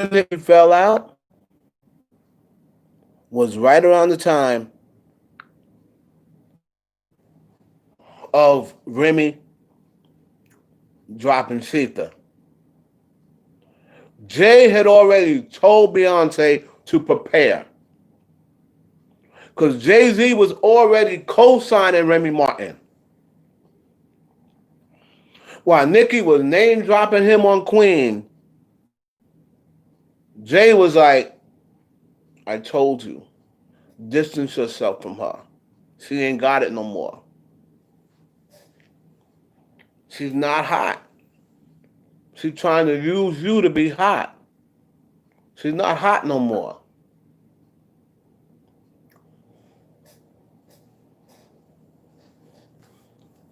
and Nicki fell out was right around the time of Remy dropping Sita. Jay had already told Beyonce to prepare because Jay-Z was already co-signing Remy Martin. While Nicki was name dropping him on Queen, Jay was like, I told you, distance yourself from her. She ain't got it no more. She's not hot. She's trying to use you to be hot. She's not hot no more.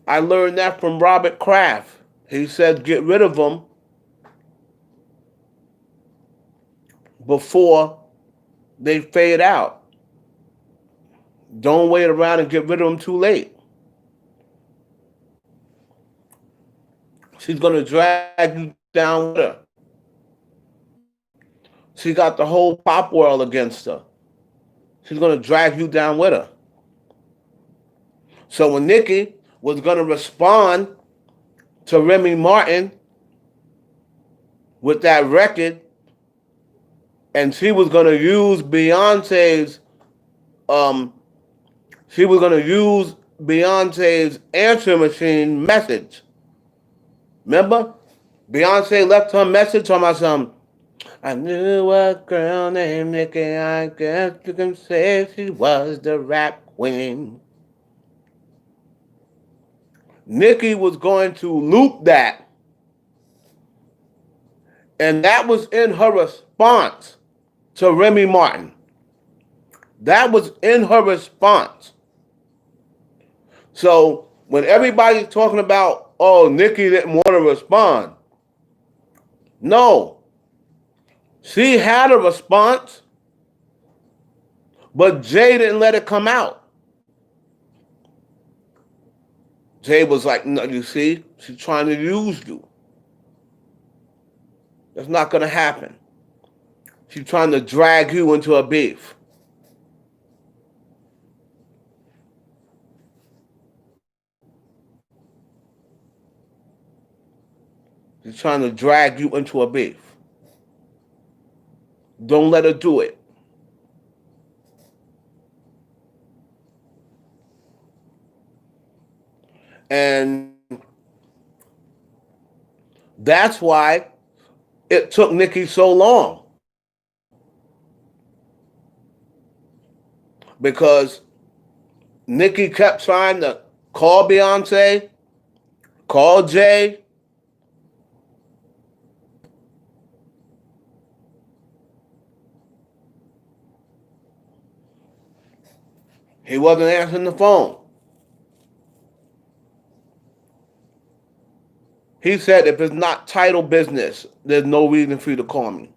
I learned that from Robert Kraft. He said get rid of them before they fade out. Don't wait around and get rid of them too late. She's going to drag you down with her. She got the whole pop world against her. She's going to drag you down with her. So when Nicki was going to respond to Remy Martin with that record, and she was going to use Beyonce's answer machine message. Remember? Beyonce left her message talking about something. I knew a girl named Nicki, I guess you can say she was the rap queen. Nicki was going to loop that. And that was in her response to Remy Martin. That was in her response. So when everybody's talking about, oh, Nicki didn't want to respond. No. She had a response, but Jay didn't let it come out. Jay was like, no, you see, she's trying to use you. That's not going to happen. She's trying to drag you into a beef. She's trying to drag you into a beef. Don't let her do it. And that's why it took Nicki so long. Because Nicki kept trying to call Beyonce, call Jay. He wasn't answering the phone. He said, if it's not title business, there's no reason for you to call me.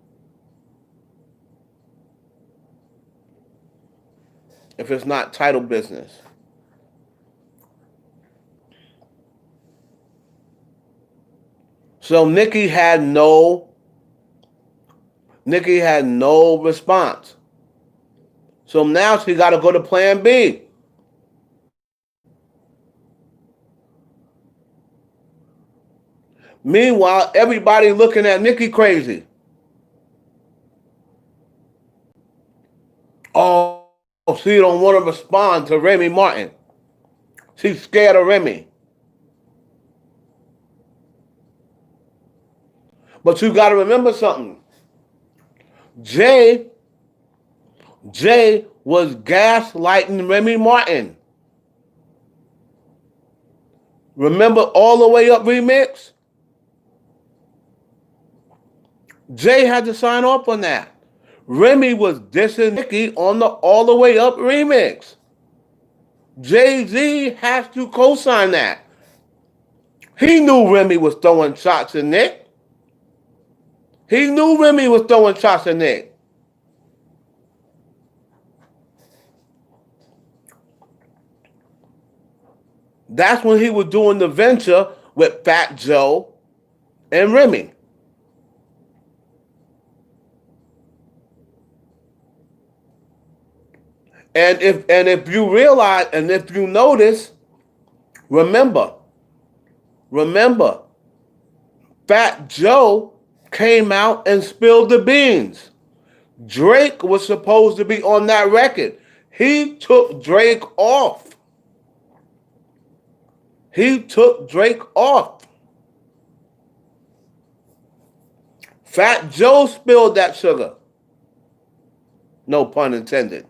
If it's not title business. So Nicki had no response. So now she got to go to plan B. Meanwhile, everybody looking at Nicki crazy. Oh, she don't want to respond to Remy Martin. She's scared of Remy. But you got to remember something. Jay was gaslighting Remy Martin. Remember All the Way Up remix? Jay had to sign off on that. Remy was dissing Nicki on the All the Way Up remix. Jay-Z has to co-sign that. He knew Remy was throwing shots at Nick. He knew Remy was throwing shots at Nick. That's when he was doing the venture with Fat Joe and Remy. And if you realize and if you notice, remember, remember, Fat Joe came out and spilled the beans. Drake was supposed to be on that record. He took Drake off. He took Drake off. Fat Joe spilled that sugar. No pun intended.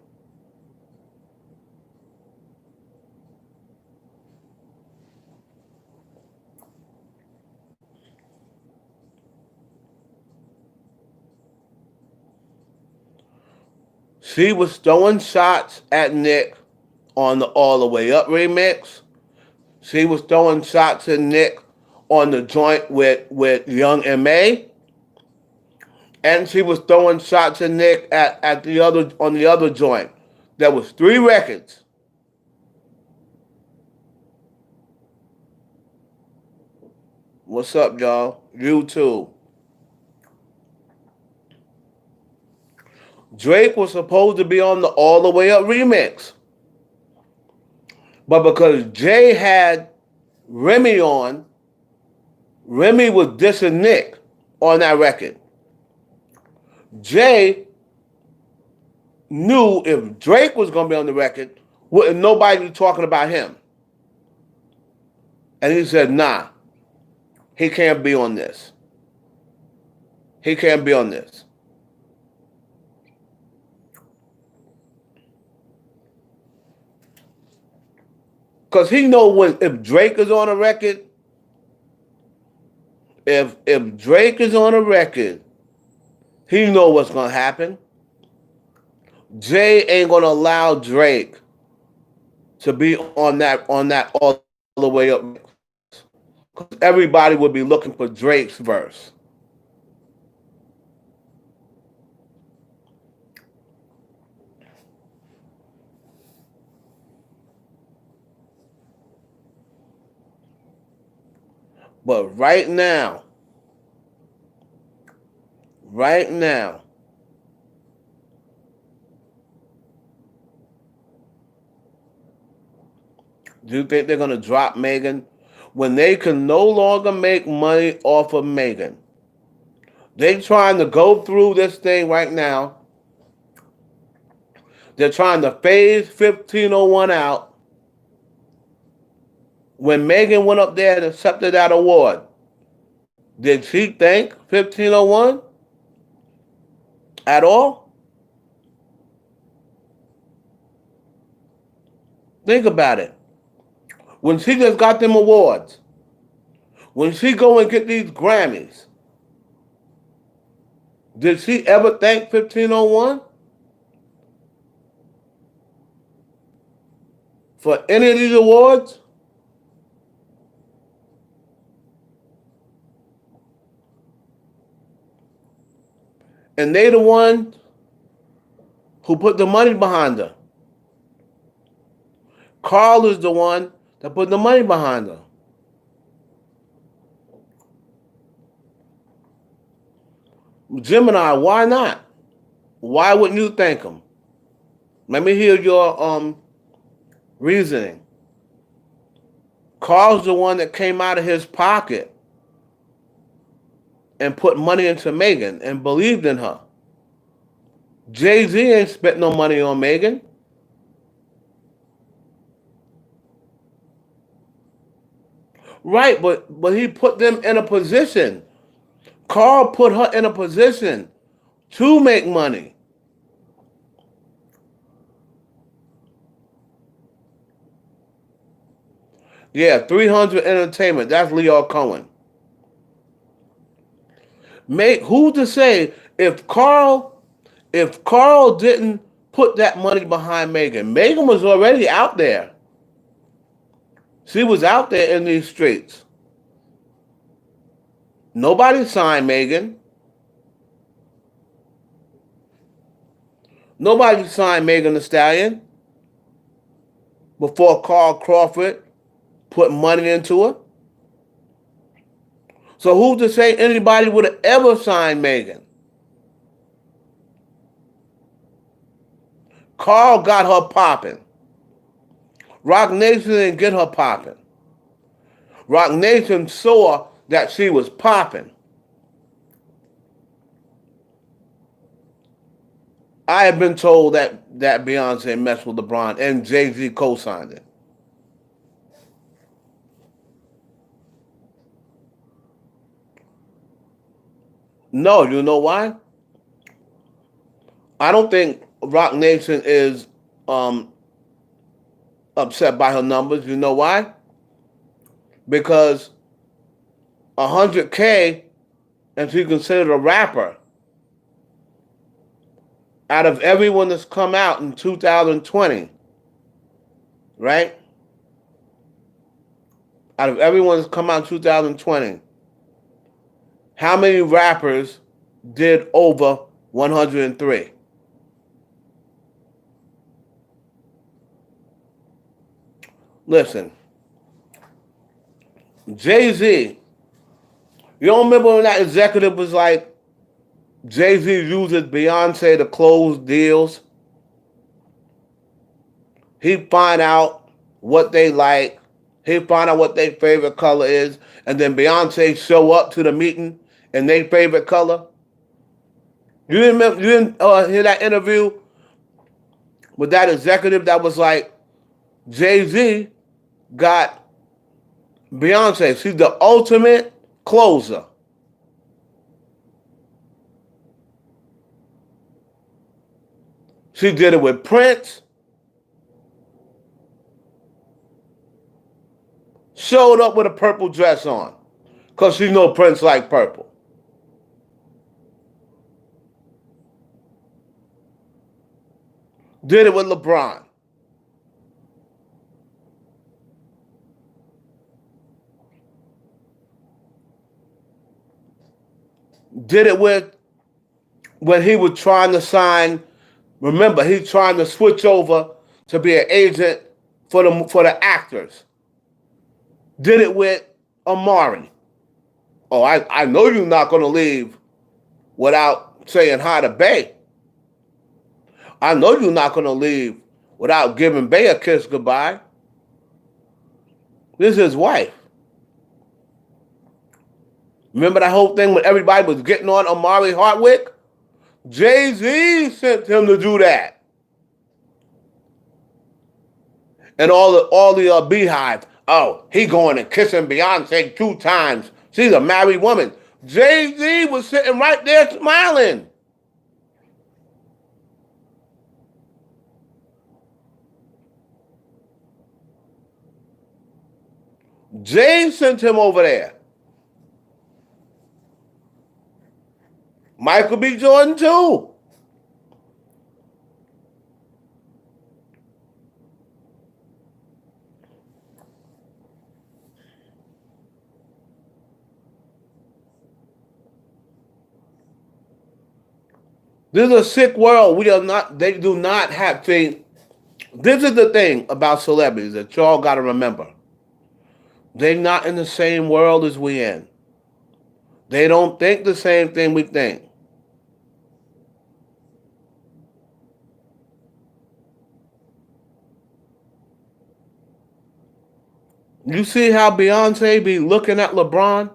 She was throwing shots at Nick on the All the Way Up remix. She was throwing shots at Nick on the joint with Young M.A. And she was throwing shots at Nick at the other on the other joint. There was 3 records. What's up, y'all? YouTube. Drake was supposed to be on the All the Way Up remix. But because Jay had Remy on, Remy was dissing Nick on that record. Jay knew if Drake was going to be on the record, wouldn't nobody be talking about him. And he said, nah, he can't be on this. He can't be on this. Because he know if Drake is on a record, if Drake is on a record, he know what's going to happen. Jay ain't going to allow Drake to be on that All the Way Up. Because everybody would be looking for Drake's verse. But right now, do you think they're going to drop Megan when they can no longer make money off of Megan? They're trying to go through this thing right now. They're trying to phase 1501 out. When Megan went up there and accepted that award, did she thank 1501 at all? Think about it. When she just got them awards, when she go and get these Grammys, did she ever thank 1501 for any of these awards? And they the one who put the money behind her. Carl is the one that put the money behind her. Gemini, why not? Why wouldn't you thank him? Let me hear your reasoning. Carl's the one that came out of his pocket and put money into Megan and believed in her. Jay-Z ain't spent no money on Megan. Right, but he put them in a position. Carl put her in a position to make money. Yeah, 300 Entertainment. That's Leo Cohen. Who to say if Carl didn't put that money behind Megan? Megan was already out there. She was out there in these streets. Nobody signed Megan. Nobody signed Megan Thee Stallion before Carl Crawford put money into her. So who's to say anybody would have ever signed Megan? Carl got her popping. Roc Nation didn't get her popping. Roc Nation saw that she was popping. I have been told that Beyonce messed with LeBron and Jay-Z co-signed it. No, you know why? I don't think Roc Nation is upset by her numbers. You know why? Because 100K, and she's considered a rapper, out of everyone that's come out in 2020, right? Out of everyone that's come out in 2020, how many rappers did over 103? Listen, Jay-Z, you don't remember when that executive was like, Jay-Z uses Beyonce to close deals? He find out what they like, he find out what their favorite color is, and then Beyonce show up to the meeting in their favorite color. You didn't hear that interview with that executive that was like, Jay-Z got Beyonce. She's the ultimate closer. She did it with Prince. Showed up with a purple dress on. Because she know Prince like purple. Did it with LeBron. Did it with when he was trying to sign. Remember, he's trying to switch over to be an agent for the actors. Did it with Amari. Oh, I know you're not going to leave without saying hi to Bay. I know you're not going to leave without giving Bay a kiss goodbye. This is his wife. Remember that whole thing when everybody was getting on Amari Hardwick? Jay-Z sent him to do that. And all the beehive. Oh, he going and kissing Beyonce 2 times. She's a married woman. Jay-Z was sitting right there smiling. Jay sent him over there. Michael B. Jordan too. This is a sick world. They do not have to. This is the thing about celebrities that y'all got to remember. They're not in the same world as we in. They don't think the same thing we think. You see how Beyonce be looking at LeBron?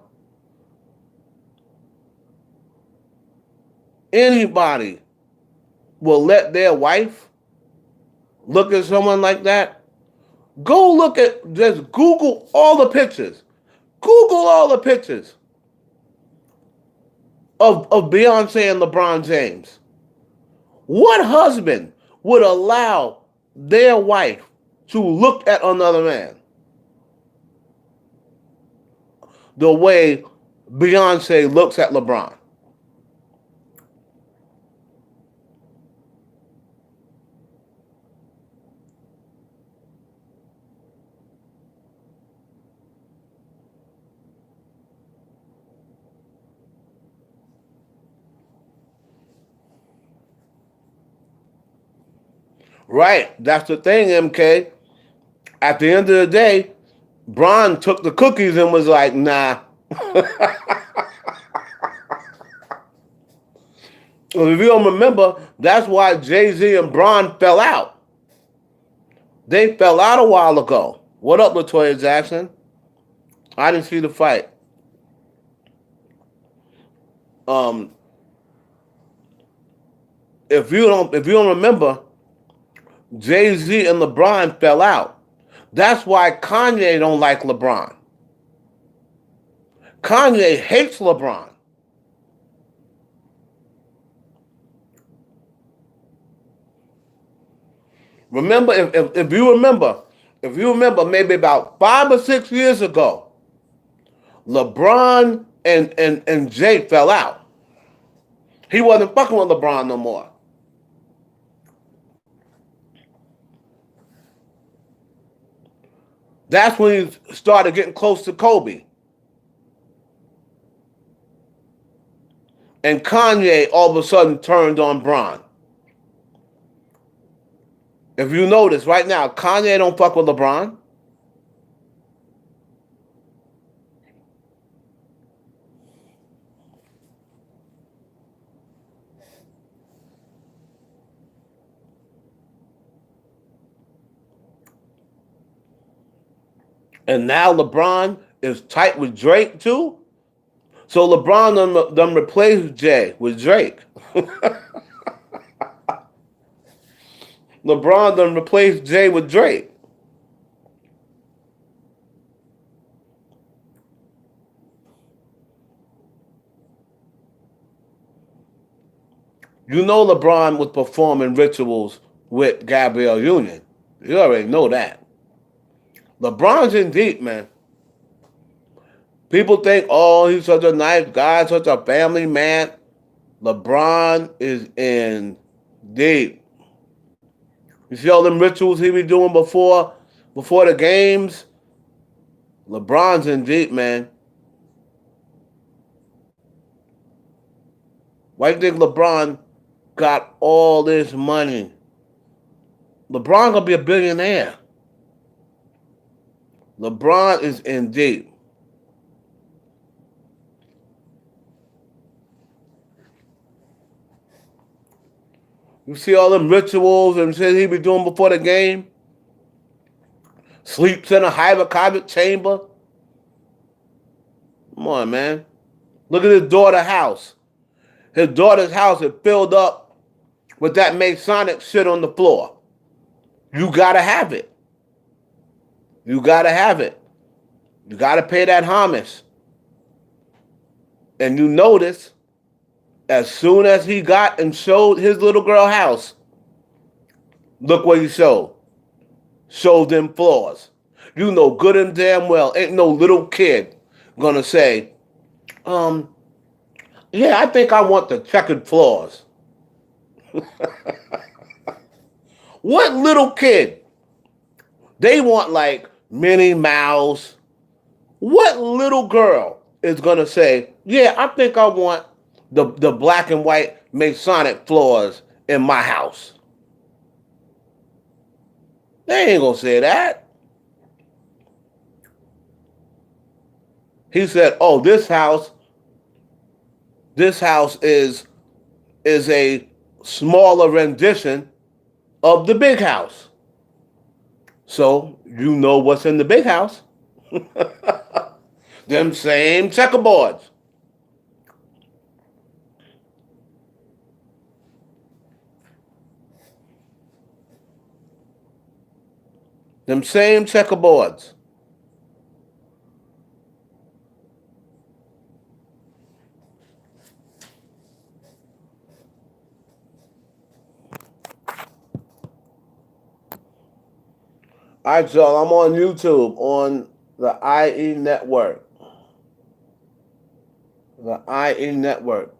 Anybody will let their wife look at someone like that? Go look at, just Google all the pictures. Google all the pictures of Beyonce and LeBron James. What husband would allow their wife to look at another man the way Beyonce looks at LeBron? Right, that's the thing, MK. At the end of the day, Bron took the cookies and was like, nah. Well, if you don't remember, that's why Jay-Z and Bron fell out. They fell out a while ago. What up, LaToya Jackson? I didn't see the fight. Um, if you don't remember, Jay-Z and LeBron fell out. That's why Kanye don't like LeBron. Kanye hates LeBron. Remember, if you remember, maybe about 5 or 6 years ago, LeBron and Jay fell out. He wasn't fucking with LeBron no more. That's when he started getting close to Kobe. And Kanye all of a sudden turned on Bron. If you notice right now, Kanye don't fuck with LeBron. And now LeBron is tight with Drake too. So LeBron done replaced Jay with Drake. LeBron done replaced Jay with Drake. You know LeBron was performing rituals with Gabrielle Union. You already know that. LeBron's in deep, man. People think, oh, he's such a nice guy, such a family man. LeBron is in deep. You see all them rituals he be doing before the games? LeBron's in deep, man. Why do you think LeBron got all this money? LeBron gonna be a billionaire. LeBron is in deep. You see all them rituals and shit he be doing before the game? Sleeps in a hypochondriac chamber. Come on, man. Look at his daughter's house. His daughter's house is filled up with that Masonic shit on the floor. You gotta have it. You gotta have it. You gotta pay that homage. And you notice, as soon as he got and showed his little girl house, look what he showed. Showed them floors. You know good and damn well, ain't no little kid gonna say, yeah, I think I want the checkered floors. What little kid? They want like Minnie Mouse. What little girl is gonna say, yeah, I think I want the black and white Masonic floors in my house? They ain't gonna say that. He said, oh, this house is a smaller rendition of the big house. So you know what's in the big house. Them same checkerboards. Them same checkerboards. All right, y'all, I'm on YouTube on the IE Network. The IE Network.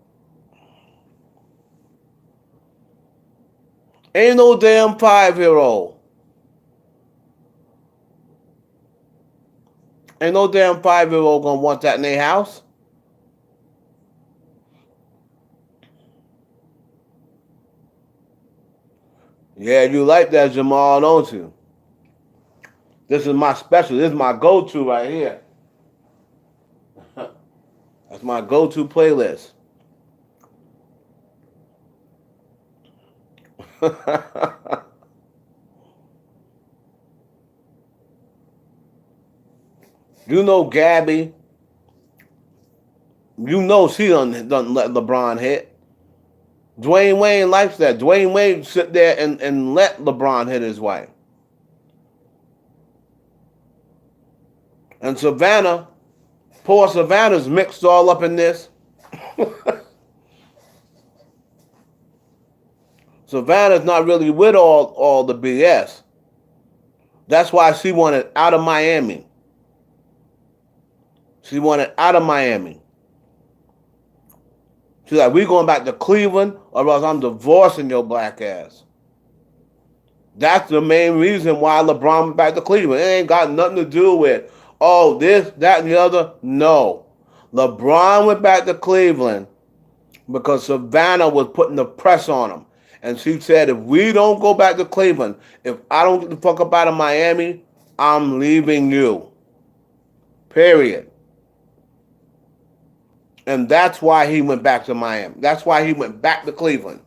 Ain't no damn 5-year-old. Ain't no damn 5-year-old gonna want that in their house. Yeah, you like that, Jamal, don't you? This is my special. This is my go-to right here. That's my go-to playlist. You know Gabby. You know she done let LeBron hit. Dwayne Wayne likes that. Dwayne Wayne sit there and let LeBron hit his wife. And Savannah, poor Savannah's mixed all up in this. Savannah's not really with all the BS. That's why she wanted out of Miami. She wanted out of Miami. She's like, we going back to Cleveland or else I'm divorcing your black ass. That's the main reason why LeBron went back to Cleveland. It ain't got nothing to do with, oh, this, that, and the other. No. LeBron went back to Cleveland because Savannah was putting the press on him. And she said, if we don't go back to Cleveland, if I don't get the fuck up out of Miami, I'm leaving you. Period. And that's why he went back to Miami. That's why he went back to Cleveland.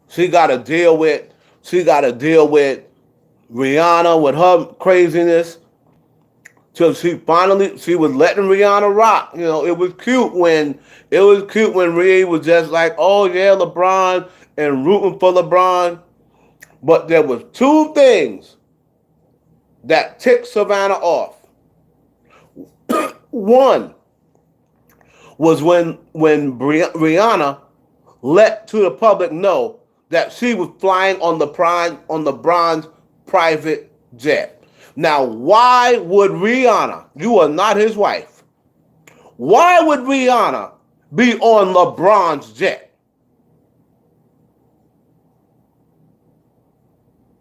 She got to deal with Rihanna with her craziness. So she was letting Rihanna rock. You know, it was cute when Rhea was just like, oh yeah, LeBron, and rooting for LeBron. But there was two things that ticked Savannah off. One was when Rihanna let to the public know that she was flying on LeBron's private jet. Now, why would Rihanna, you are not his wife, why would Rihanna be on LeBron's jet?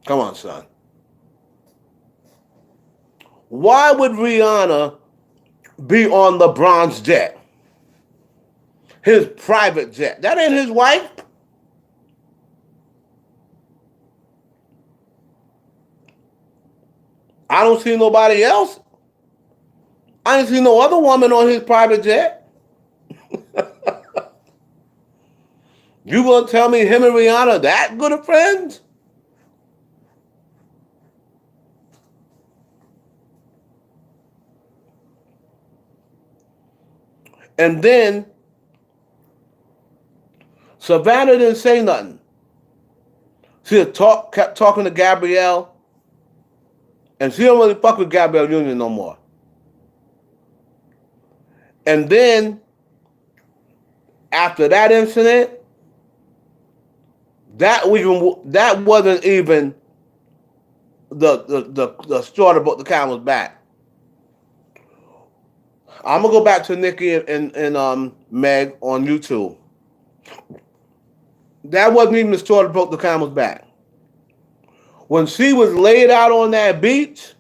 Come on, son. Why would Rihanna be on LeBron's jet? His private jet. That ain't his wife. I don't see nobody else. I ain't see no other woman on his private jet. You gonna tell me him and Rihanna that good of friends? And then Savannah didn't say nothing. She kept talking to Gabrielle. And she don't really fuck with Gabrielle Union no more. And then, after that incident, that wasn't even the straw that broke the camel's back. I'm gonna go back to Nicki and Meg on YouTube. That wasn't even the straw that broke the camel's back. When she was laid out on that beach,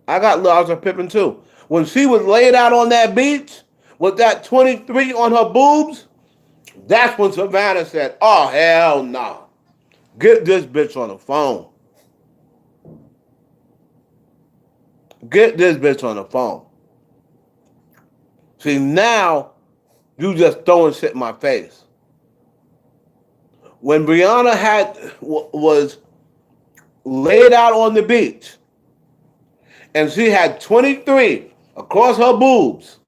I was a Pippin too. When she was laid out on that beach with that 23 on her boobs, that's when Savannah said, oh, hell no. Nah. Get this bitch on the phone. Get this bitch on the phone. See, now you just throwing shit in my face. When Brianna was laid out on the beach and she had 23 across her boobs,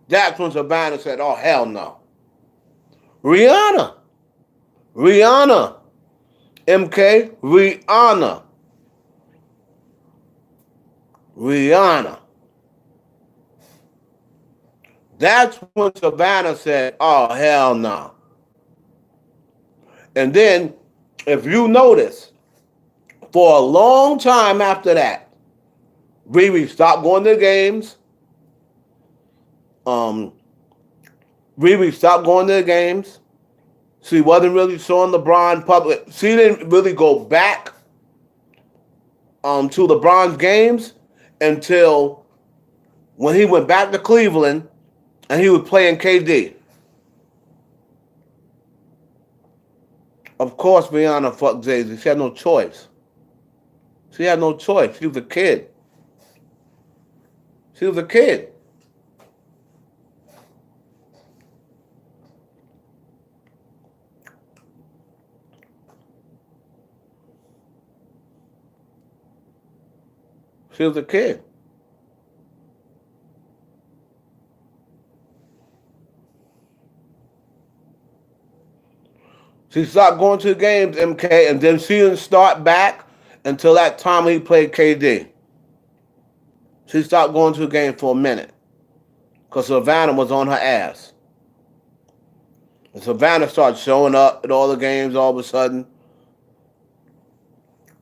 that's when Savannah said, oh, hell no. Rihanna, MK, Rihanna. That's when Savannah said, oh, hell no. And then, if you notice, for a long time after that, Riri stopped going to the games. Riri stopped going to the games. She wasn't really showing LeBron public. She didn't really go back to LeBron's games until when he went back to Cleveland and he was playing KD. Of course, Rihanna fucked Jay-Z. She had no choice. She had no choice. She was a kid. She was a kid. She was a kid. She stopped going to the games, MK, and then she didn't start back until that time he played KD. She stopped going to the game for a minute because Savannah was on her ass. And Savannah started showing up at all the games all of a sudden.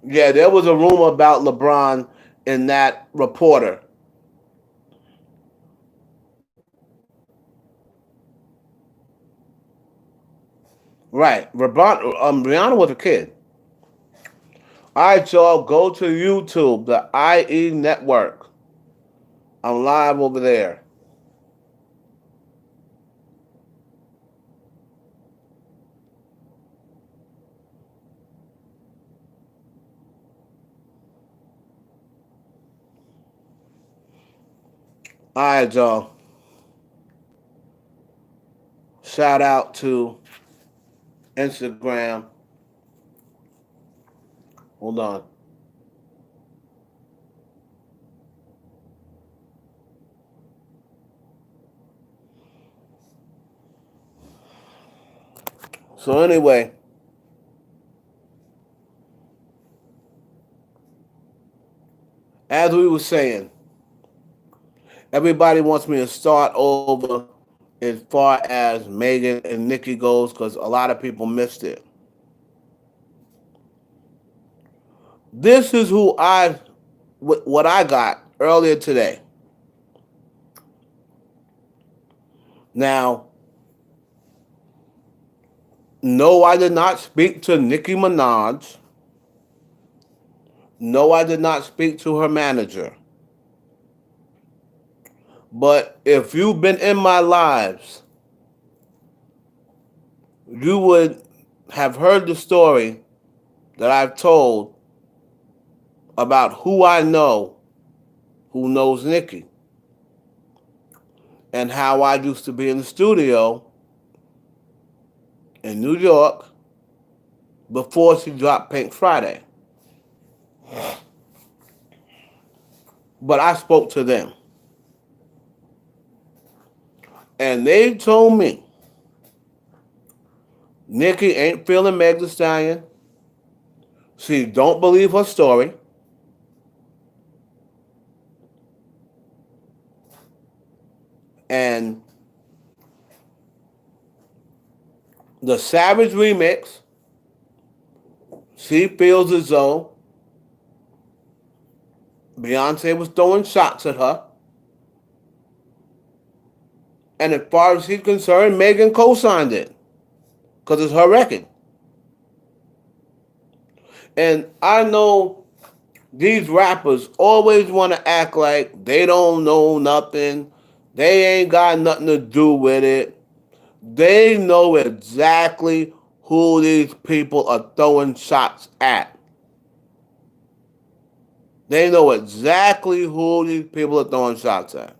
Yeah, there was a rumor about LeBron in that reporter. Right. Rihanna was a kid. All right, y'all, go to YouTube, the IE Network. I'm live over there. All right, y'all. Shout out to Instagram. Hold on. So anyway, as we were saying, everybody wants me to start over as far as Megan and Nicki goes because a lot of people missed it. This is what I got earlier today. Now, no, I did not speak to Nicki Minaj. No, I did not speak to her manager. But if you've been in my lives, you would have heard the story that I've told about who I know who knows Nicki and how I used to be in the studio in New York before she dropped Pink Friday. But I spoke to them. And they told me Nicki ain't feeling Meg Thee Stallion. She don't believe her story. And the Savage remix, she feels as though Beyonce was throwing shots at her. And as far as she's concerned, Megan co-signed it because it's her record. And I know these rappers always want to act like they don't know nothing. They ain't got nothing to do with it. They know exactly who these people are throwing shots at. They know exactly who these people are throwing shots at.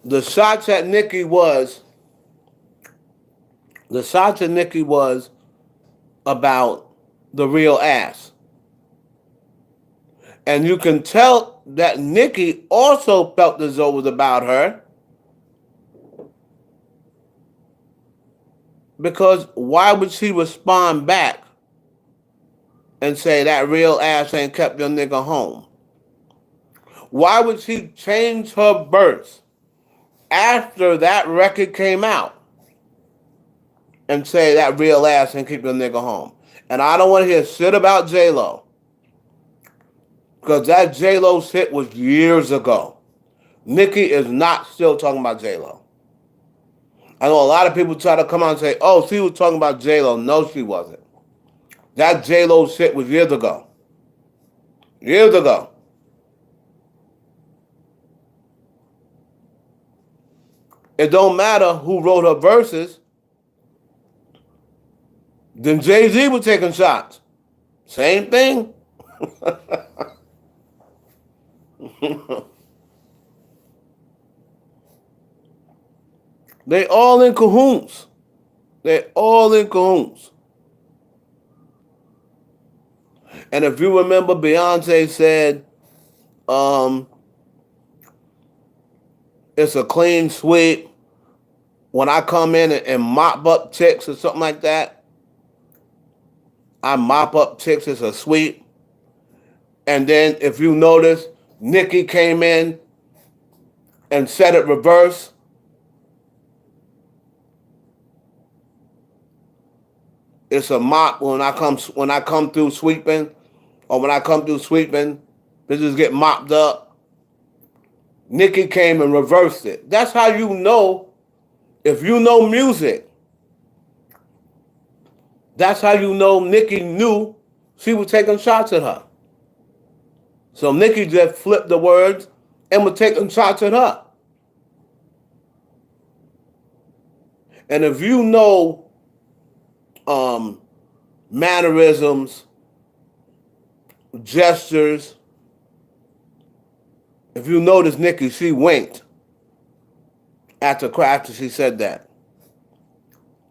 The shots at Nicki was about the real ass. And you can tell that Nicki also felt as though it was about her. Because why would she respond back and say that real ass ain't kept your nigga home? Why would she change her verse after that record came out and say that real ass ain't keep your nigga home? And I don't want to hear shit about J-Lo. Because that J-Lo shit was years ago. Nicki is not still talking about J-Lo. I know a lot of people try to come out and say, oh, she was talking about J-Lo. No, she wasn't. That J-Lo shit was years ago. Years ago. It don't matter who wrote her verses. Then Jay-Z was taking shots. Same thing. They all in cahoots. They all in cahoots. And if you remember, Beyonce said, it's a clean sweep. When I come in and mop up chicks or something like that, I mop up chicks as a sweep. And then if you notice, Nicki came in and said it reverse. It's a mop when I come through sweeping, or when I come through sweeping, bitches get mopped up. Nicki came and reversed it. That's how you know, if you know music, that's how you know Nicki knew she was taking shots at her. So Nicki just flipped the words and was taking shots at her. And if you know mannerisms, gestures, if you notice Nicki, she winked after she said that.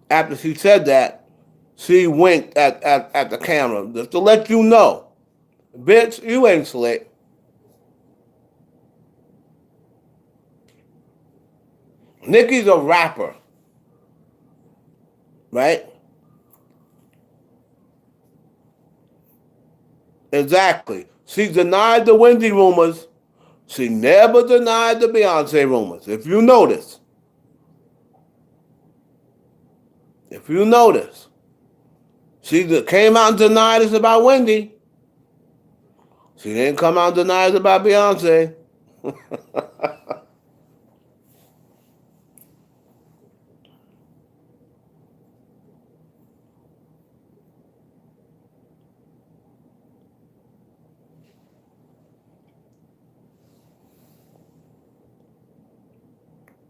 After she said that, she winked at the camera just to let you know, bitch, you ain't slick. Nicki's a rapper, right? Exactly. She denied the Wendy rumors. She never denied the Beyonce rumors. If you notice. She came out and denied us about Wendy. She didn't come out and deny us about Beyonce.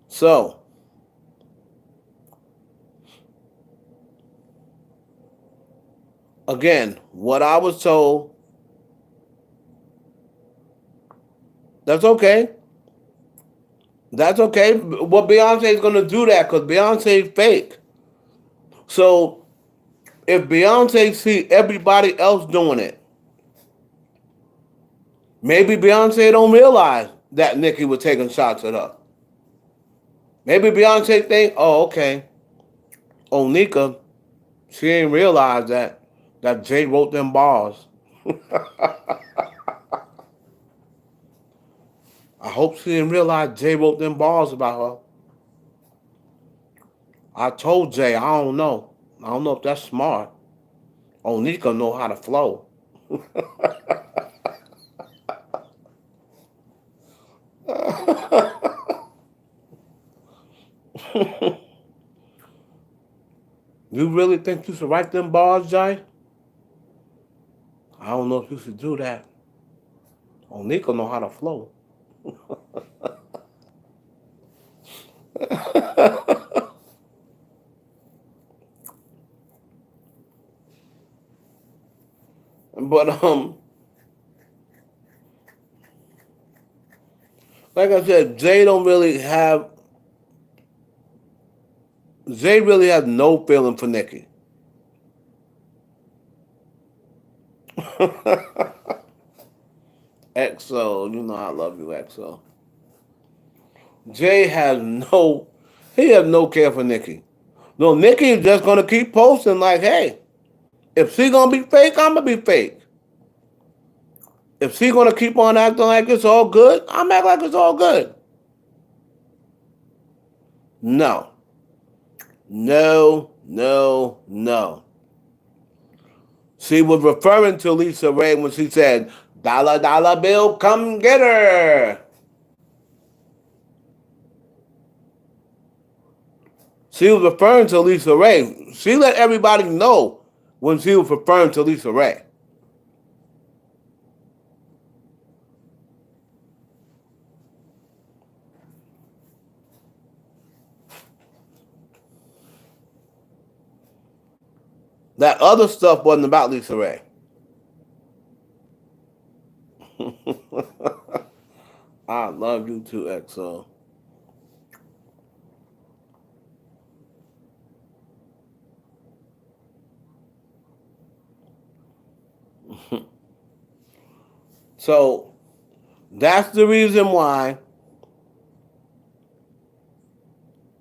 So, again, what I was told, that's okay. That's okay. What Beyonce is going to do that because Beyonce is fake. So, if Beyonce see everybody else doing it, maybe Beyonce don't realize that Nicki was taking shots at her. Maybe Beyonce think, oh, okay. Oh, Nika, she ain't realized that Jay wrote them bars. I hope she didn't realize Jay wrote them bars about her. I told Jay, I don't know. I don't know if that's smart. Oh, Nika know how to flow. You really think you should write them bars, Jay? I don't know if you should do that. Oh, Nika know how to flow. But like I said, Jay really has no feeling for Nicki. XO, you know I love you, XO. Jay has no care for Nicki. No, Nicki is just gonna keep posting like, hey, if she gonna be fake, I'm gonna be fake. If she gonna keep on acting like it's all good, I'm act like it's all good. No. No, no, no. She was referring to Lisa Ray when she said, "Dollar, dollar bill, come get her." She was referring to Lisa Ray. She let everybody know when she was referring to Lisa Ray. That other stuff wasn't about Lisa Ray. I love you too, XO. So that's the reason why.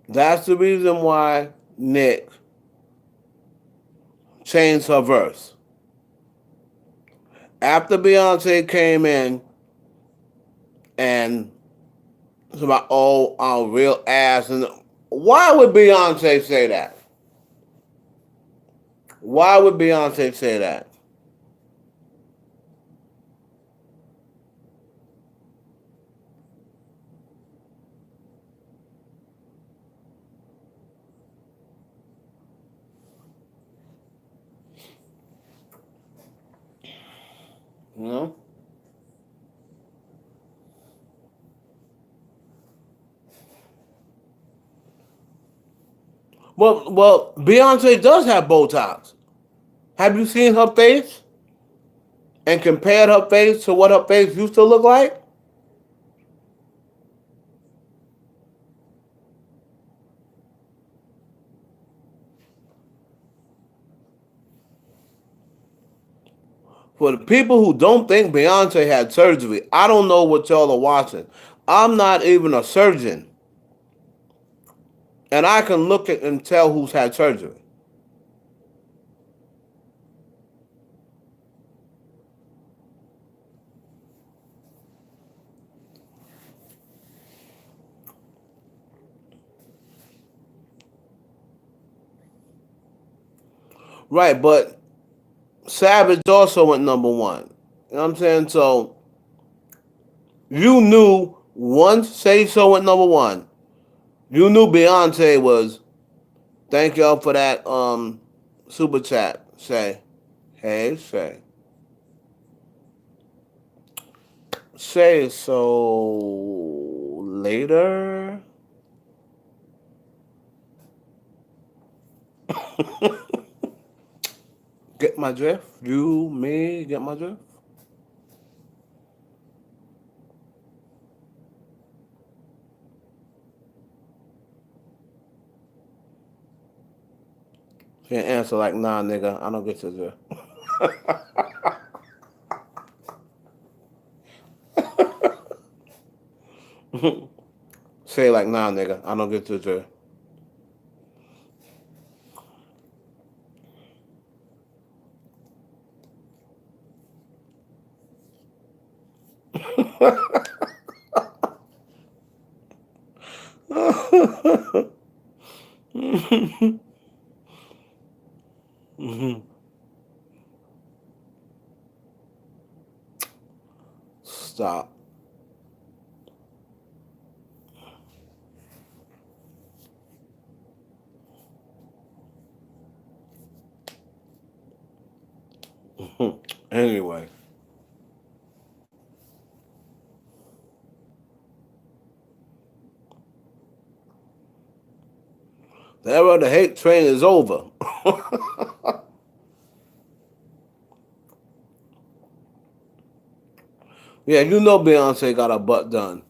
That's the reason why Nick changed her verse. After Beyonce came in and it's about, oh, our real ass. And why would Beyonce say that? Why would Beyonce say that? You know? Well, Beyonce does have Botox. Have you seen her face and compared her face to what her face used to look like? For the people who don't think Beyonce had surgery, I don't know what y'all are watching. I'm not even a surgeon. And I can look at and tell who's had surgery. Right, but Savage also went number one. You know what I'm saying? So you knew once Say So went number one, you knew Beyonce was, thank y'all for that super chat. Say, hey, say. Say so later. Get my drift? You, me, get my drift? Can't answer like, nah, nigga, I don't get your drift. Say like, nah, nigga, I don't get your drift. Stop. Anyway. The era of the hate train is over. Yeah, you know Beyonce got her butt done.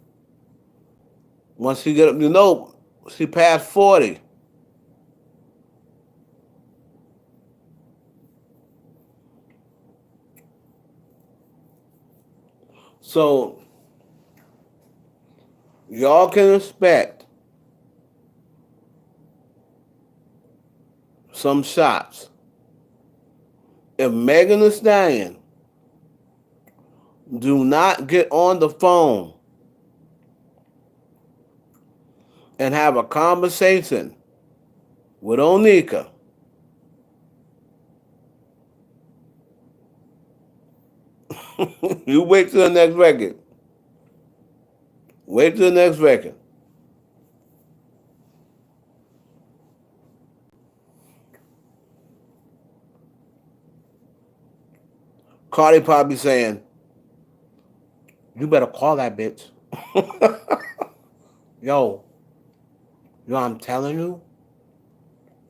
Once she get up, you know she passed 40. So y'all can expect some shots. If Megan Thee Stallion do not get on the phone and have a conversation with Onika, you wait till the next record. Wait till the next record. Cardi probably saying, you better call that bitch. Yo, I'm telling you,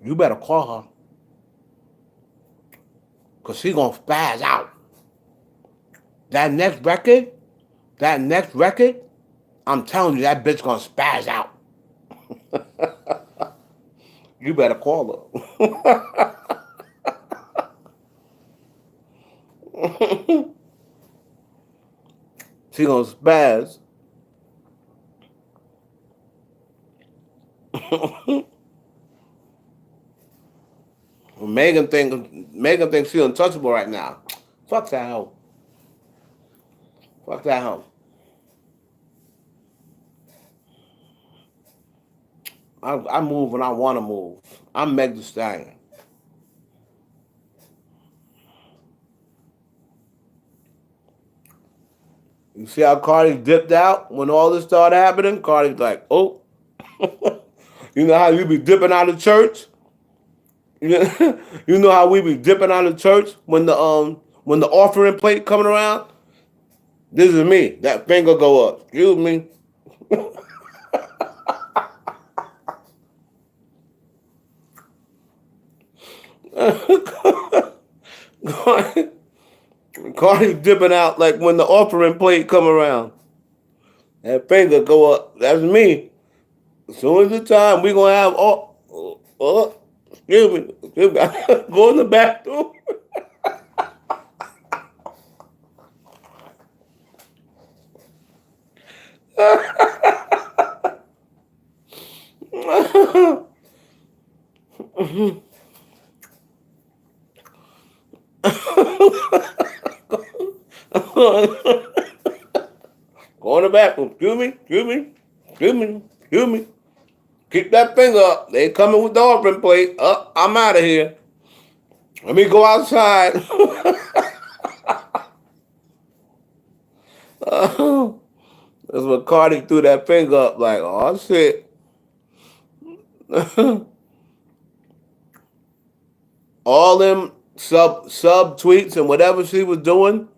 you better call her. Because she going to spaz out. That next record, I'm telling you, that bitch going to spaz out. You better call her. She going to spaz. Megan thinks she's untouchable right now. Fuck that hoe. Fuck that hoe. I move when I want to move. I'm Meg Thee Stallion. You see how Cardi dipped out when all this started happening? Cardi's like, oh. You know how you be dipping out of church? You know how we be dipping out of church when the offering plate coming around? This is me. That finger go up. Excuse me. Cardi dipping out like when the offering plate come around. That finger go up. That's me. As soon as the time we gonna have excuse me. Go in the bathroom. Go in the bathroom. Excuse me. Keep that finger up. They coming with the offering plate. I'm out of here. Let me go outside. That's when Cardi threw that finger up like, oh shit. All them sub tweets and whatever she was doing,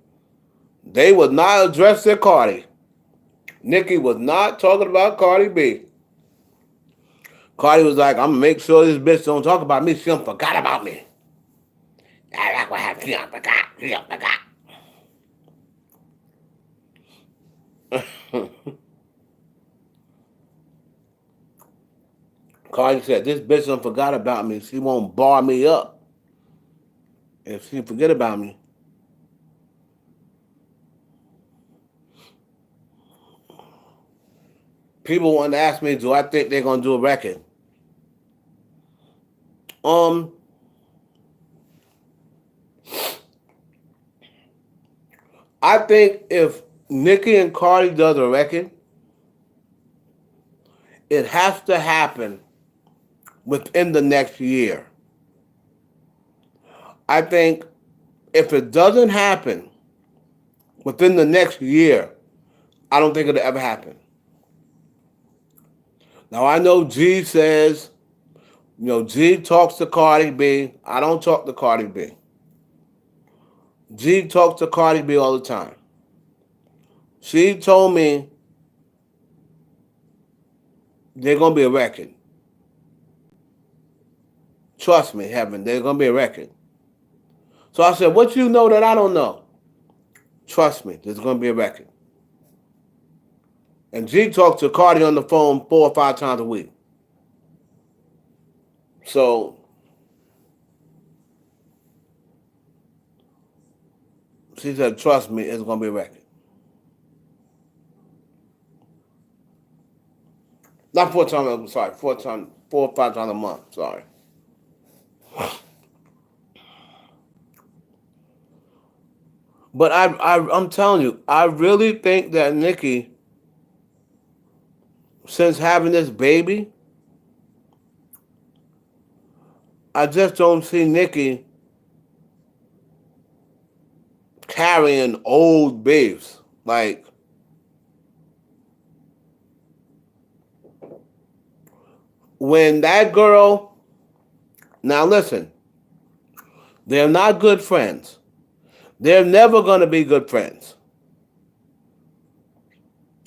they would not address their Cardi. Nicki was not talking about Cardi B. Cardi was like, I'm gonna make sure this bitch don't talk about me. She done forgot about me. That's what happened. She done forgot. Cardi said, this bitch done forgot about me. She won't bar me up if she forget about me. People want to ask me, do I think they're gonna do a record? I think if Nicki and Cardi does a record, it has to happen within the next year. I think if it doesn't happen within the next year, I don't think it'll ever happen. Now I know G says, G talks to Cardi B. I don't talk to Cardi B. G talks to Cardi B all the time. She told me there's going to be a record. Trust me, heaven, there's going to be a record. So I said, what you know that I don't know? Trust me, there's going to be a record. And G talks to Cardi on the phone 4 or 5 times a week. So she said, trust me, it's going to be a record. Not 4 times, I'm sorry, 4 or 5 times a month, sorry. But I'm telling you, I really think that Nicki, since having this baby, I just don't see Nicki carrying old beefs. Like, when that girl, now listen, they're not good friends. They're never going to be good friends.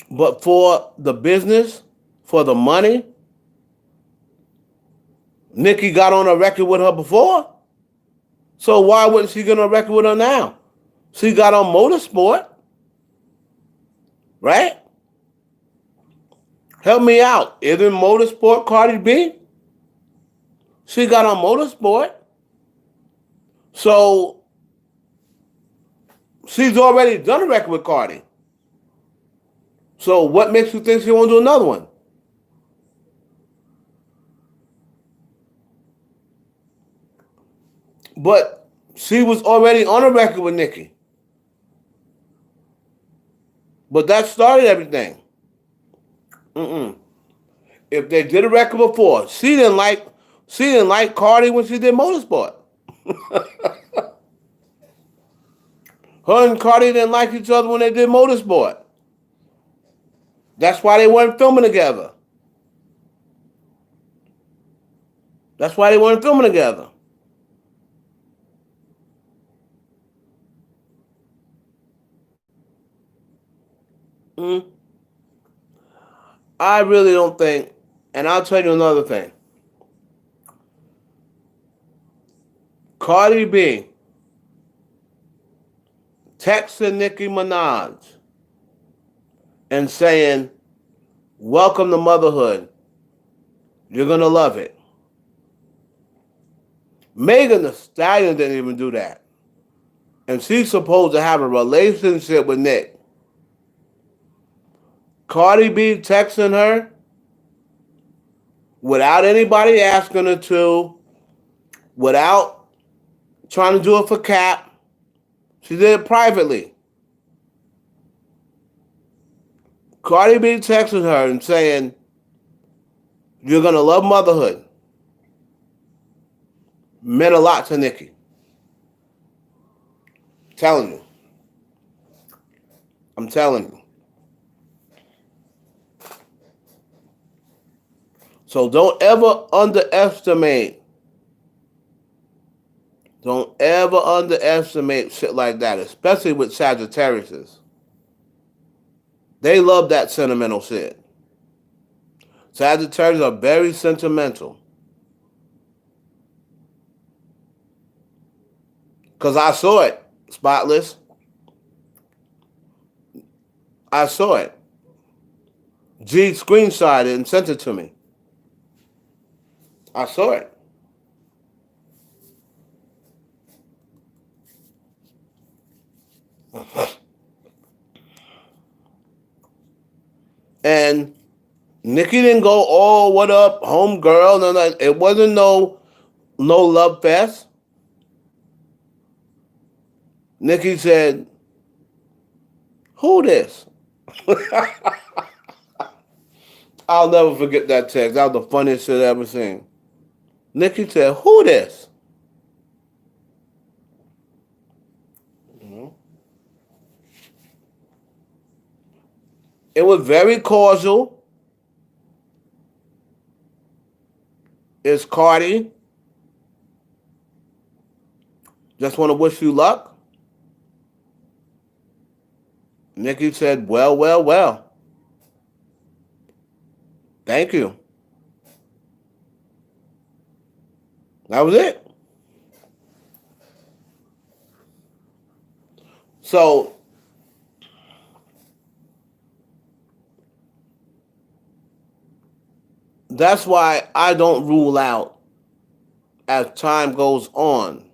But for the business, for the money, Nicki got on a record with her before. So why wouldn't she get on a record with her now? She got on Motorsport, right? Help me out. Isn't Motorsport Cardi B? She got on Motorsport. So she's already done a record with Cardi. So what makes you think she won't do another one? But she was already on a record with Nicki. But that started everything. If they did a record before, she didn't like Cardi when she did Motorsport. Her and Cardi didn't like each other when they did Motorsport. That's why they weren't filming together. That's why they weren't filming together. I really don't think, and I'll tell you another thing. Cardi B texting Nicki Minaj and saying, "Welcome to motherhood. You're going to love it." Meg Thee Stallion didn't even do that. And she's supposed to have a relationship with Nick. Cardi B texting her without anybody asking her to, without trying to do it for cap. She did it privately. Cardi B texting her and saying, "You're going to love motherhood," meant a lot to Nicki. Telling you. I'm telling you. So don't ever underestimate shit like that, especially with Sagittariuses. They love that sentimental shit. Sagittarius are very sentimental. Because I saw it, Spotless. I saw it. G screenshot it and sent it to me. I saw it. And Nicki didn't go, "Oh, what up, homegirl?" No, it wasn't no love fest. Nicki said, "Who this?" I'll never forget that text. That was the funniest shit I've ever seen. Nicki said, "Who this?" It was very cordial. It's Cardi. Just want to wish you luck. Nicki said, "Well, well, well. Thank you." That was it. So, that's why I don't rule out, as time goes on,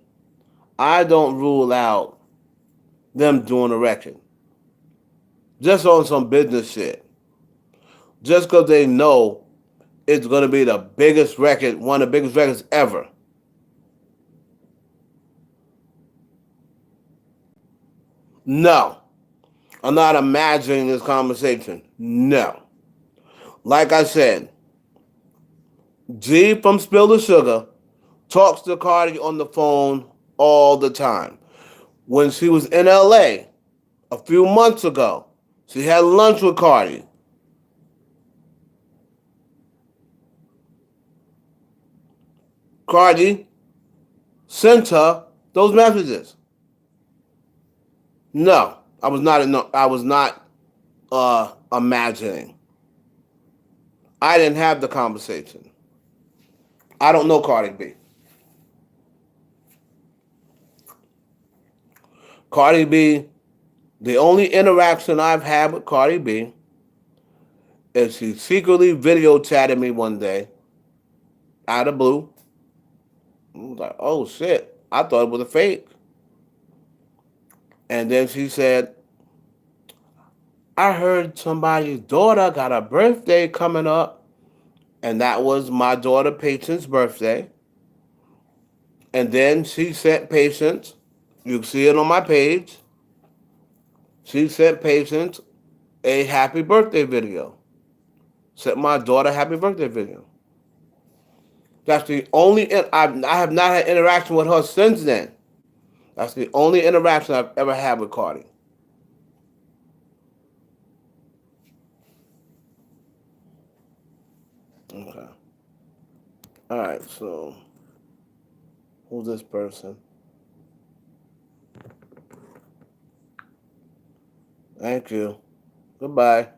I don't rule out them doing a record. Just on some business shit. Just because they know it's going to be the biggest record, one of the biggest records ever. No. I'm not imagining this conversation. No. Like I said, G from Spill the Sugar talks to Cardi on the phone all the time. When she was in LA a few months ago, she had lunch with Cardi. Cardi sent her those messages. No, I was not. I was not imagining. I didn't have the conversation. I don't know Cardi B. Cardi B. The only interaction I've had with Cardi B is she secretly video chatted me one day out of blue. I was like, oh shit, I thought it was a fake. And then she said, I heard somebody's daughter got a birthday coming up. And that was my daughter Patience's birthday. And then she sent Patience, you can see it on my page, she sent Patience a happy birthday video. Sent my daughter a happy birthday video. That's the only, I have not had interaction with her since then. That's the only interaction I've ever had with Cardi. Okay. All right, so who's this person? Thank you. Goodbye.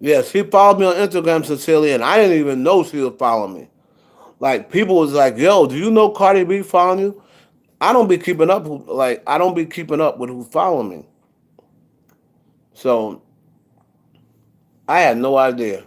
Yeah, she followed me on Instagram sincerely, and I didn't even know she was following me. Like people was like, "Yo, do you know Cardi B following you?" I don't be keeping up. I don't be keeping up with who's following me. So I had no idea.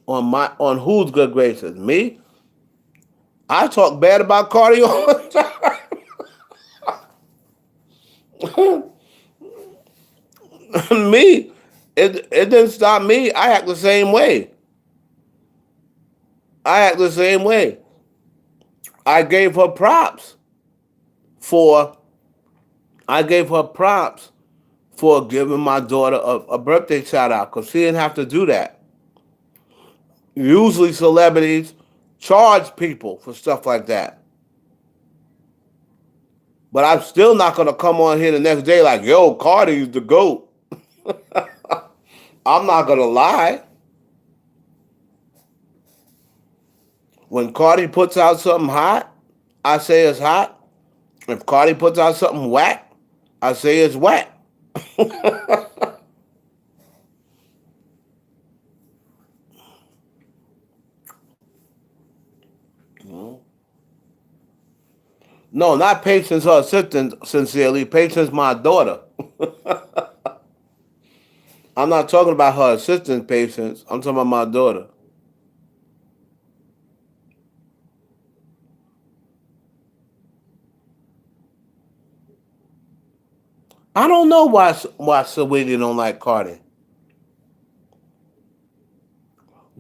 On whose good graces? Me? I talk bad about Cardi all the time. Me? It didn't stop me. I act the same way. I act the same way. I gave her props for I gave her props for giving my daughter a birthday shout out because she didn't have to do that. Usually celebrities charge people for stuff like that. But I'm still not gonna come on here the next day like, yo, Cardi's the GOAT. I'm not gonna lie. When Cardi puts out something hot, I say it's hot. If Cardi puts out something whack, I say it's whack. No, not Patience, her assistant, sincerely. Patience, my daughter. I'm not talking about her assistant, Patience. I'm talking about my daughter. I don't know why Saweetie don't like Cardi.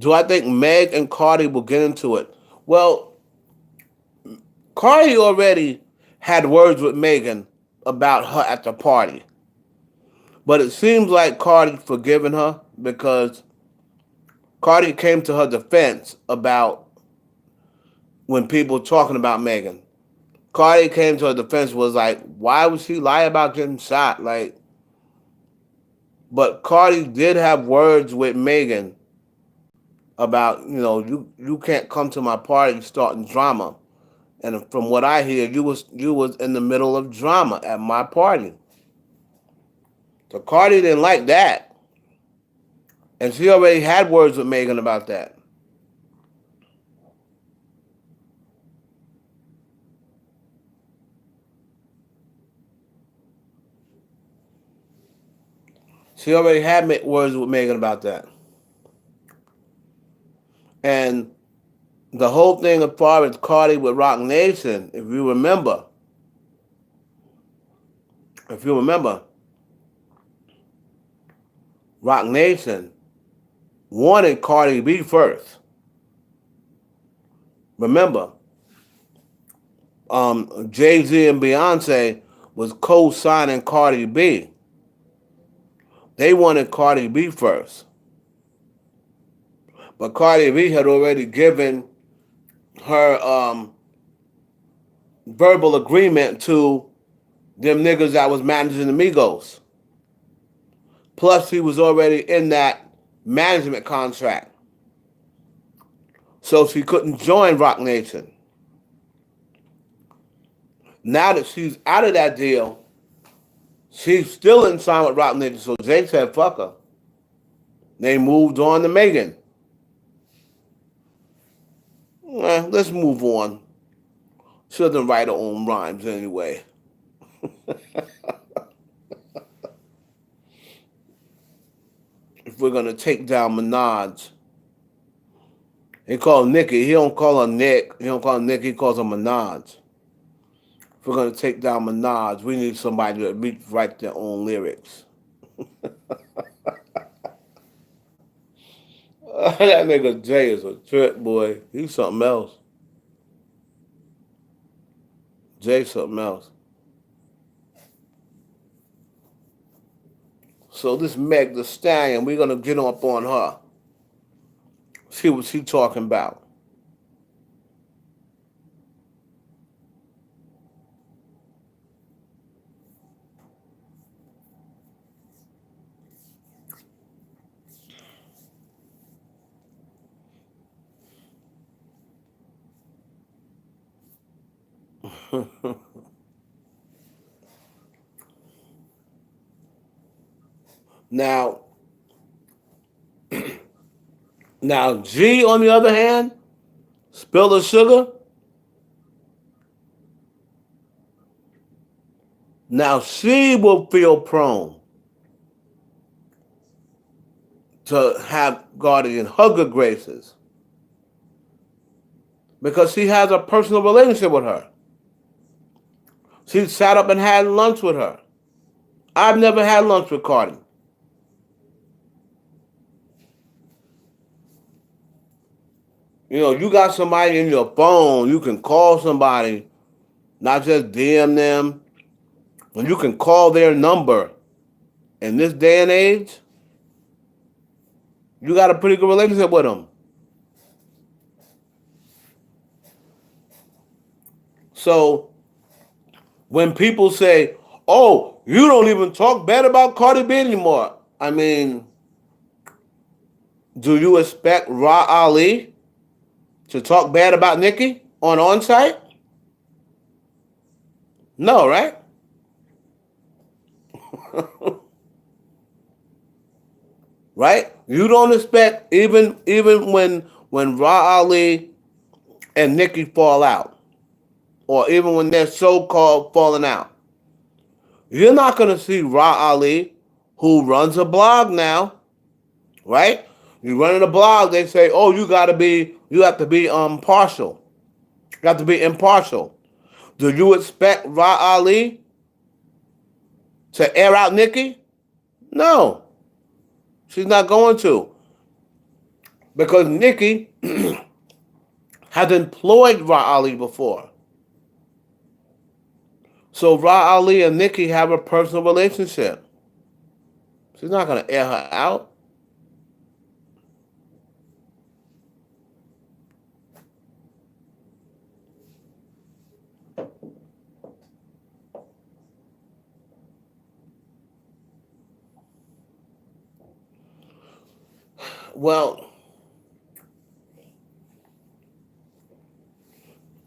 Do I think Meg and Cardi will get into it? Well, Cardi already had words with Megan about her at the party. But it seems like Cardi forgiven her because Cardi came to her defense about when people were talking about Megan. Cardi came to her defense was like, why would she lie about getting shot? Like, but Cardi did have words with Megan about, you can't come to my party starting drama. And from what I hear, you was in the middle of drama at my party. So Cardi didn't like that. And she already had words with Megan about that. She already had words with Megan about that. And the whole thing as far as Cardi with Rock Nation, if you remember, Rock Nation wanted Cardi B first. Remember, Jay-Z and Beyonce was co-signing Cardi B. They wanted Cardi B first. But Cardi B had already given her verbal agreement to them niggas that was managing the Migos. Plus, he was already in that management contract. So she couldn't join Roc Nation. Now that she's out of that deal, she's still in sign with Roc Nation. So Jay said, fuck her. They moved on to Megan. Let's move on. She doesn't write her own rhymes anyway. If we're going to take down Minaj, he called Nicki. He don't call her Nick. He don't call her Nick. He calls her Minaj. If we're going to take down Minaj, we need somebody to write their own lyrics. That nigga Jay is a trip, boy. He's something else. Jay's something else. So this Meg Thee Stallion, we're going to get up on her. See what she's talking about. Now, G, on the other hand, spill the sugar. Now she will feel prone to have Guardian hug her graces because she has a personal relationship with her. She sat up and had lunch with her. I've never had lunch with Cardi. You know, you got somebody in your phone, you can call somebody, not just DM them, and you can call their number. In this day and age, you got a pretty good relationship with them. So, when people say, oh, you don't even talk bad about Cardi B anymore. I mean, do you expect Ra Ali to talk bad about Nicki on onsite? No, right? Right? You don't expect even when Ra Ali and Nicki fall out, or even when they're so-called falling out, you're not going to see Ra Ali, who runs a blog now, right? You run a blog, they say, oh, you have to be partial. You have to be impartial. Do you expect Ra Ali to air out Nicki? No. She's not going to. Because Nicki has employed Ra Ali before. So Ra Ali and Nicki have a personal relationship. She's not going to air her out. Well,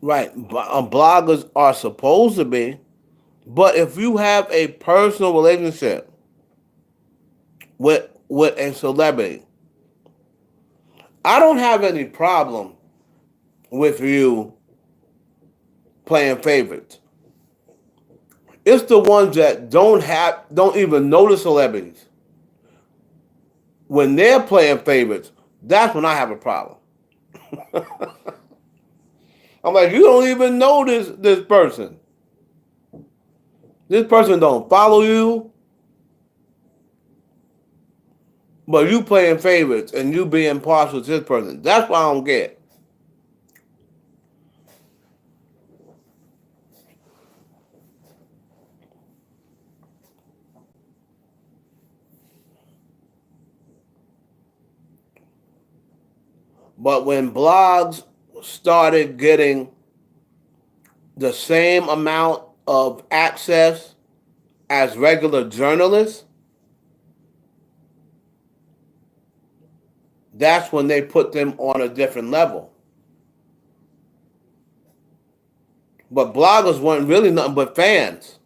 right, bloggers are supposed to be, but if you have a personal relationship with a celebrity, I don't have any problem with you playing favorites. It's the ones that don't even know the celebrities. When they're playing favorites, that's when I have a problem. I'm like, you don't even know this person. This person don't follow you, but you playing favorites and you being partial to this person. That's what I don't get. But when blogs started getting the same amount of access as regular journalists, that's when they put them on a different level. But bloggers weren't really nothing but fans.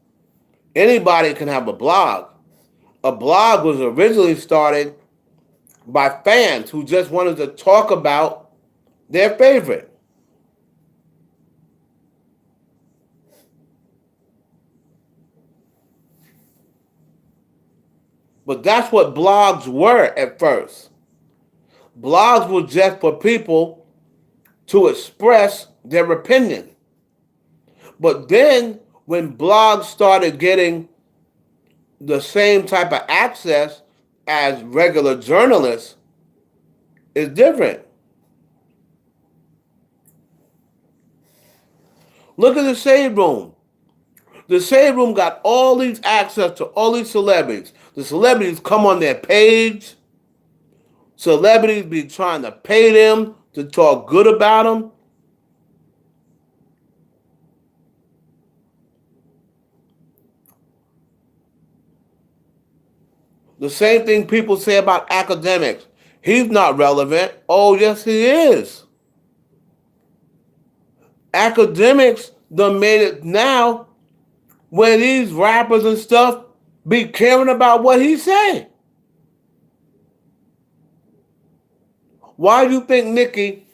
Anybody can have a blog. A blog was originally started by fans who just wanted to talk about their favorite. But that's what blogs were at first. Blogs were just for people to express their opinion. But then when blogs started getting the same type of access as regular journalists, it's different. Look at the Shade Room. The Shade Room got all these access to all these celebrities. The celebrities come on their page. Celebrities be trying to pay them to talk good about them. The same thing people say about academics. He's not relevant. Oh, yes, he is. Academics done made it now where these rappers and stuff be caring about what he say. Why do you think Nicki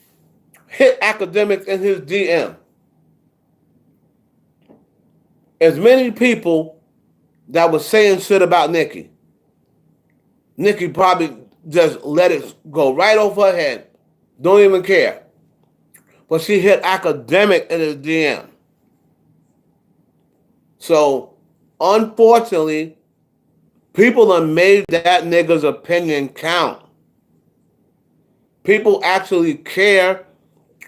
hit academics in his DM? As many people that was saying shit about Nicki, Nicki probably just let it go right over her head. Don't even care. But she hit academic in his DM. So, unfortunately, people have made that nigga's opinion count. People actually care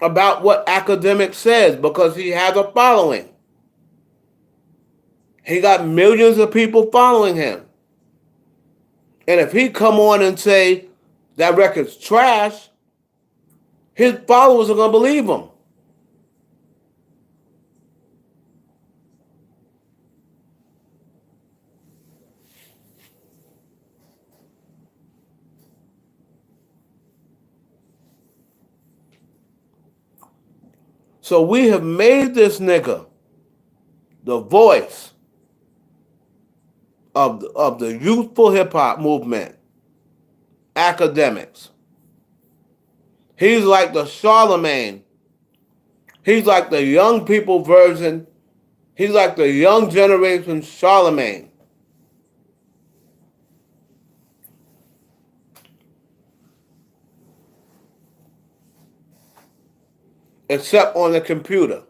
about what academic says because he has a following. He got millions of people following him. And if he come on and say that record's trash, his followers are going to believe him. So we have made this nigga the voice of the youthful hip-hop movement, academics. He's like the Charlemagne. He's like the young people version. He's like the young generation Charlemagne. Except on the computer.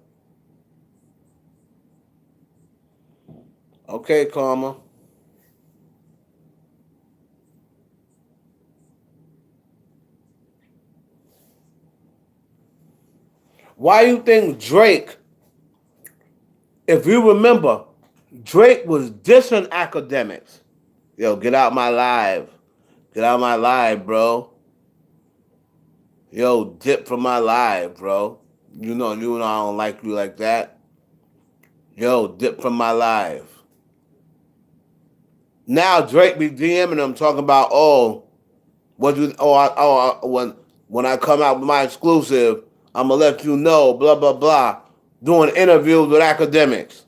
Okay, Karma. Why do you think Drake, if you remember, Drake was dissing academics? Yo, get out my live. Get out my live, bro. Yo, dip from my live, bro. You know I don't like you like that. Yo, dip from my live. Now Drake be DMing them talking about, when I come out with my exclusive, I'm gonna let you know, blah blah blah. Doing interviews with academics.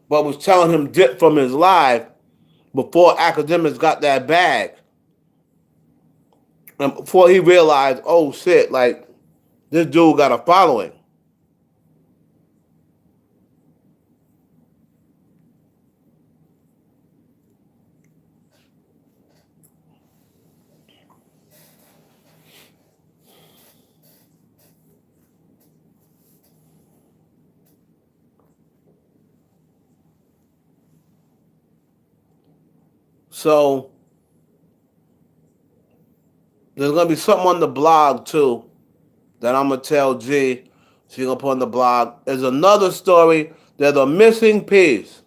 But was telling him dip from his live before academics got that bag. And before he realized, oh shit, like this dude got a following. So there's gonna be something on the blog too that I'm gonna tell G. She's gonna put on the blog. There's another story. There's a missing piece.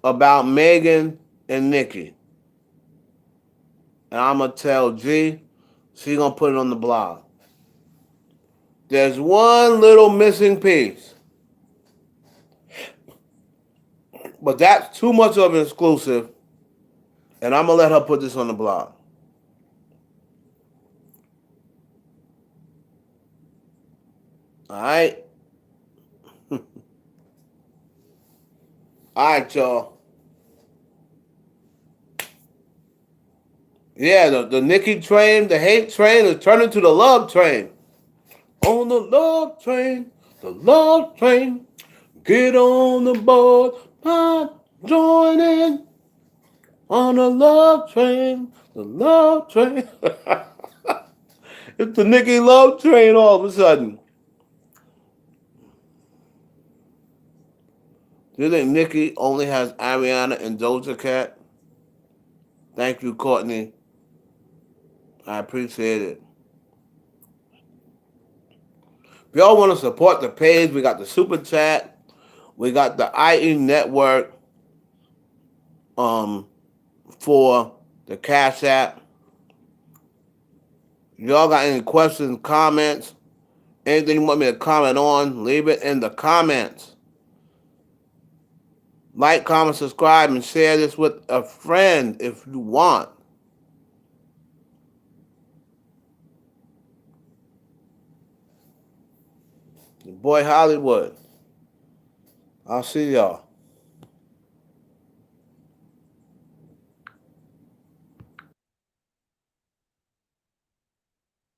about Megan and Nicki. And I'm going to tell G, she going to put it on the blog. There's one little missing piece. But that's too much of an exclusive. And I'm going to let her put this on the blog. Alright? Alright, y'all. Yeah, the Nicki train, the hate train is turning to the love train. On the love train, get on the board, join in. On the love train, the love train. It's the Nicki love train all of a sudden. Do you think Nicki only has Ariana and Doja Cat? Thank you, Courtney. I appreciate it. If y'all want to support the page, we got the Super Chat. We got the IE Network for the Cash App. Y'all got any questions, comments, anything you want me to comment on, leave it in the comments. Like, comment, subscribe, and share this with a friend if you want. Your boy Hollywood. I'll see y'all.